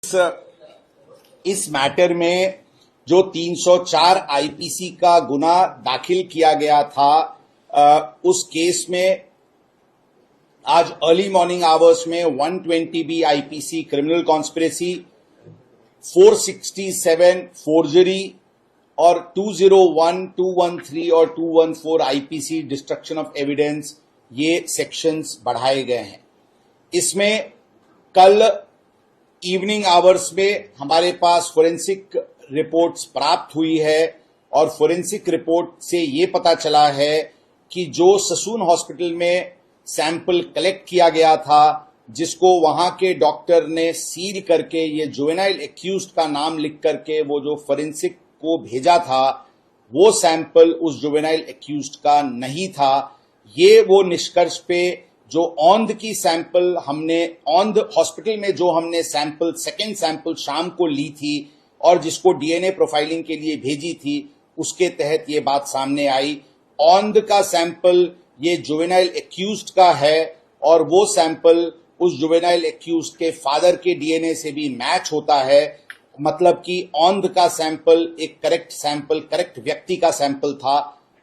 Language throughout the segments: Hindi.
इस मैटर में जो 304 आईपीसी का गुना दाखिल किया गया था, उस केस में आज अर्ली मॉर्निंग आवर्स में 120 B IPC criminal conspiracy, 467 forgery और 201, 213 और 214 आईपीसी डिस्ट्रक्शन ऑफ एविडेंस, ये सेक्शंस बढ़ाए गए हैं। इसमें कल इवनिंग आवर्स में हमारे पास फोरेंसिक रिपोर्ट्स प्राप्त हुई है और फोरेंसिक रिपोर्ट से ये पता चला है कि जो ससून हॉस्पिटल में सैंपल कलेक्ट किया गया था, जिसको वहां के डॉक्टर ने सील करके ये जुवेनाइल एक्यूज्ड का नाम लिख करके वो जो फोरेंसिक को भेजा था, वो सैंपल उस जुवेनाइल एक्यूज्ड का नहीं था। ये वो निष्कर्ष पे जो औंध की सैंपल हमने औंध हॉस्पिटल में जो हमने सैंपल सेकेंड सैंपल शाम को ली थी और जिसको डीएनए प्रोफाइलिंग के लिए भेजी थी, उसके तहत ये बात सामने आई। औंध का सैंपल ये जुवेनाइल एक्यूज्ड का है और वो सैंपल उस जुवेनाइल एक्यूज्ड के फादर के डीएनए से भी मैच होता है। मतलब कि औंध का सैंपल एक करेक्ट व्यक्ति का सैंपल था,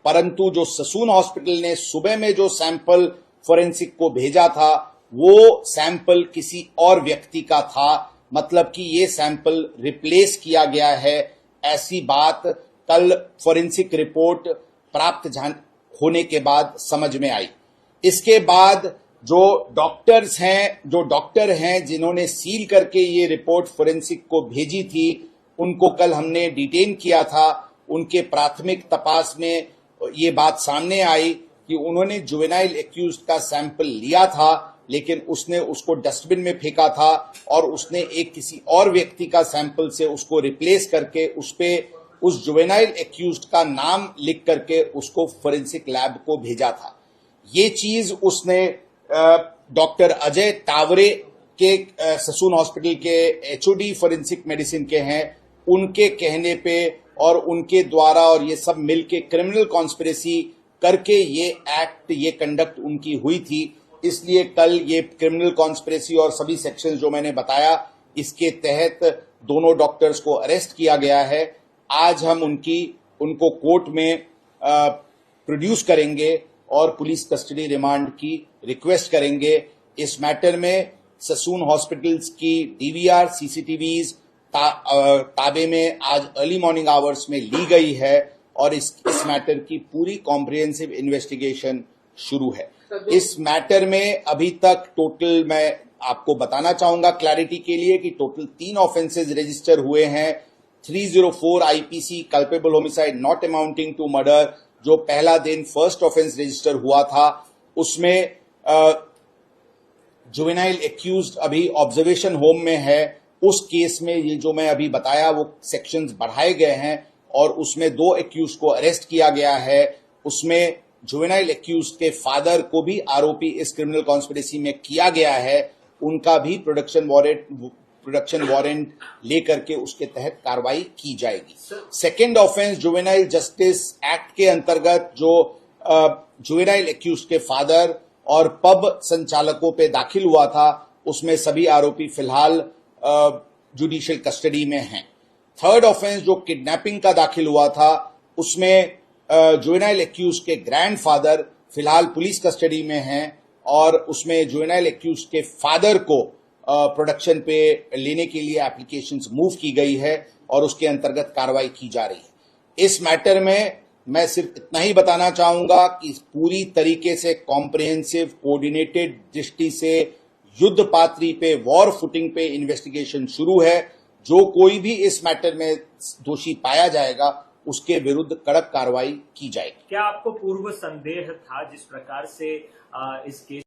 परंतु जो ससून हॉस्पिटल ने सुबह में जो सैंपल फोरेंसिक को भेजा था, वो सैंपल किसी और व्यक्ति का था। मतलब कि ये सैंपल रिप्लेस किया गया है, ऐसी बात कल फोरेंसिक रिपोर्ट प्राप्त होने के बाद समझ में आई। इसके बाद जो डॉक्टर हैं जिन्होंने सील करके ये रिपोर्ट फोरेंसिक को भेजी थी, उनको कल हमने डिटेन किया था। उनके प्राथमिक तपास में ये बात सामने आई कि उन्होंने जुवेनाइल एक्यूज्ड का सैंपल लिया था, लेकिन उसने उसको डस्टबिन में फेंका था और उसने एक किसी और व्यक्ति का सैंपल से उसको रिप्लेस करके उस जुवेनाइल एक्यूज्ड का नाम लिख करके उसको फोरेंसिक लैब को भेजा था। ये चीज उसने डॉक्टर अजय तावरे के ससून हॉस्पिटल के एचओडी फोरेंसिक मेडिसिन के हैं, उनके कहने पे और उनके द्वारा और ये सब मिलके क्रिमिनल कॉन्स्पिरेसी करके ये कंडक्ट उनकी हुई थी। इसलिए कल ये क्रिमिनल कॉन्स्पिरेसी और सभी सेक्शंस जो मैंने बताया, इसके तहत दोनों डॉक्टर्स को अरेस्ट किया गया है। आज हम उनको कोर्ट में प्रोड्यूस करेंगे और पुलिस कस्टडी रिमांड की रिक्वेस्ट करेंगे। इस मैटर में ससून हॉस्पिटल्स की डीवीआर सीसीटीवीज ताबे में आज अर्ली मॉर्निंग आवर्स में ली गई है और इस मैटर की पूरी कॉम्प्रिहेंसिव इन्वेस्टिगेशन शुरू है। इस मैटर में अभी तक टोटल, मैं आपको बताना चाहूंगा क्लैरिटी के लिए कि टोटल 3 ऑफेंसेज रजिस्टर हुए हैं। 304 IPC culpable homicide not amounting to murder, जो पहला दिन फर्स्ट ऑफेंस रजिस्टर हुआ था, उसमें जुवेनाइल एक्यूज्ड अभी ऑब्जर्वेशन होम में है। उस केस में ये जो मैं अभी बताया वो सेक्शंस बढ़ाए गए हैं और उसमें 2 एक्यूज्ड को अरेस्ट किया गया है। उसमें जुवेनाइल एक्यूज्ड के फादर को भी आरोपी इस क्रिमिनल कॉन्स्पिरेसी में किया गया है, उनका भी प्रोडक्शन वारंट लेकर के उसके तहत कार्रवाई की जाएगी। Second offence juvenile justice act के अंतर्गत जो जुवेनाइल एक्यूज्ड के फादर और पब संचालकों पे दाखिल हुआ था, उसमें सभी आरोपी फिलहाल जुडिशियल कस्टडी में हैं। थर्ड ऑफेंस जो किडनैपिंग का दाखिल हुआ था, उसमें जुवेनाइल एक्यूज्ड के ग्रैंडफादर फिलहाल पुलिस कस्टडी में हैं और उसमें जुवेनाइल एक्यूज्ड के फादर को प्रोडक्शन पे लेने के लिए एप्लीकेशंस मूव की गई है और उसके अंतर्गत कार्रवाई की जा रही है। इस मैटर में मैं सिर्फ इतना ही बताना चाहूंगा कि पूरी तरीके से कॉम्प्रिहेंसिव कोऑर्डिनेटेड दृष्टि से युद्ध पात्री पे वॉर फुटिंग पे इन्वेस्टिगेशन शुरू है। जो कोई भी इस मैटर में दोषी पाया जाएगा उसके विरुद्ध कड़क कार्रवाई की जाएगी। क्या आपको पूर्व संदेह था जिस प्रकार से इस केस